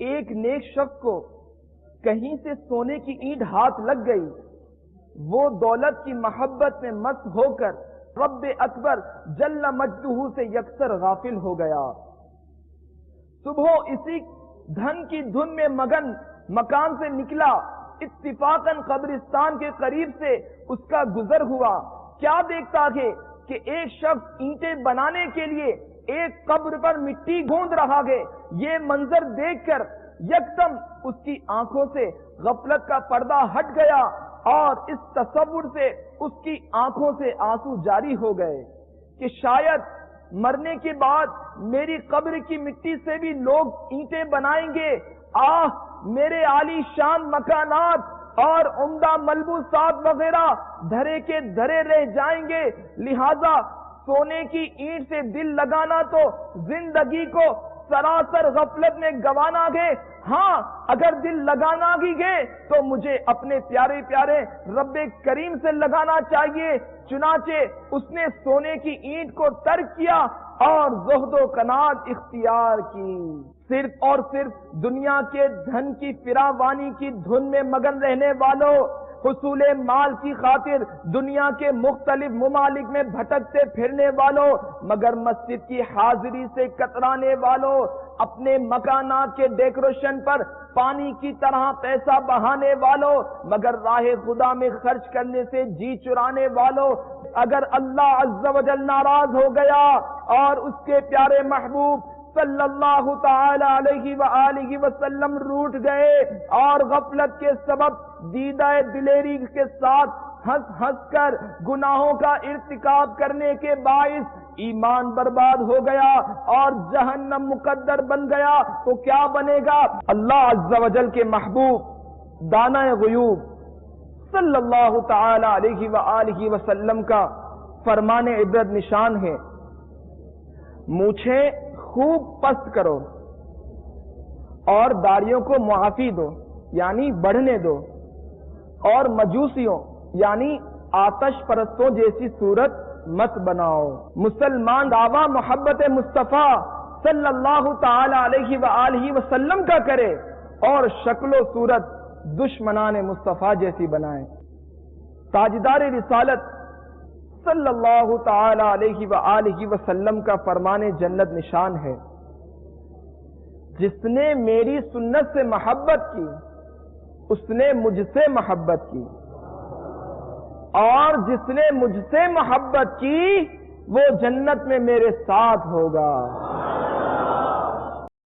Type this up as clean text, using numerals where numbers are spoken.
ایک نیک شخص کو کہیں سے سونے کی اینٹ ہاتھ لگ گئی، وہ دولت کی محبت میں مست ہو کر رب اکبر جل مجدہ سے یکسر غافل ہو گیا۔ صبح اسی دھن کی دھن میں مگن مکان سے نکلا، اتفاقاً قبرستان کے قریب سے اس کا گزر ہوا۔ کیا دیکھتا ہے کہ ایک شخص اینٹیں بنانے کے لیے ایک قبر پر مٹی گوندھ رہا ہے۔ یہ منظر دیکھ کر یکدم اس کی آنکھوں سے غفلت کا پردہ ہٹ گیا اور اس تصور سے اس کی آنکھوں سے آنسو جاری ہو گئے کہ شاید مرنے کے بعد میری قبر کی مٹی سے بھی لوگ اینٹیں بنائیں گے۔ آہ، میرے عالی شان مکانات اور عمدہ ملبوسات وغیرہ دھرے کے دھرے رہ جائیں گے، لہذا سونے کی اینٹ سے دل لگانا تو زندگی کو سراسر غفلت میں گوانا گے۔ ہاں، اگر دل لگانا ہی گے تو مجھے اپنے پیارے پیارے رب کریم سے لگانا چاہیے۔ چنانچہ اس نے سونے کی اینٹ کو ترک کیا اور زہد و قناعت اختیار کی۔ صرف اور صرف دنیا کے دھن کی فراوانی کی دھن میں مگن رہنے والوں، حصول مال کی خاطر دنیا کے مختلف ممالک میں بھٹکتے پھرنے والوں، مگر مسجد کی حاضری سے کترانے والوں، اپنے مکانات کے ڈیکوریشن پر پانی کی طرح پیسہ بہانے والوں، مگر راہ خدا میں خرچ کرنے سے جی چرانے والوں، اگر اللہ عز و جل ناراض ہو گیا اور اس کے پیارے محبوب صلی اللہ تعالی علیہ وآلہ وسلم روٹ گئے اور غفلت کے سبب دیدہ دلیری کے ساتھ ہنس ہنس کر گناہوں کا ارتکاب کرنے کے باعث ایمان برباد ہو گیا اور جہنم مقدر بن گیا، تو کیا بنے گا؟ اللہ عز و جل کے محبوب دانہ غیوب صلی اللہ تعالی علیہ وآلہ وسلم کا فرمان عبرت نشان ہے، مونچھیں خوب پست کرو اور داڑھیوں کو معافی دو یعنی بڑھنے دو، اور مجوسیوں یعنی آتش پرستوں جیسی صورت مت بناؤ۔ مسلمان دعویٰ محبت مصطفیٰ صلی اللہ تعالی علیہ وآلہ وسلم کا کرے اور شکل و صورت دشمنان مصطفیٰ جیسی بنائے۔ تاجدار رسالت صلی اللہ تعالی علیہ وآلہ وسلم کا فرمان جنت نشان ہے، جس نے میری سنت سے محبت کی اس نے مجھ سے محبت کی، اور جس نے مجھ سے محبت کی وہ جنت میں میرے ساتھ ہوگا۔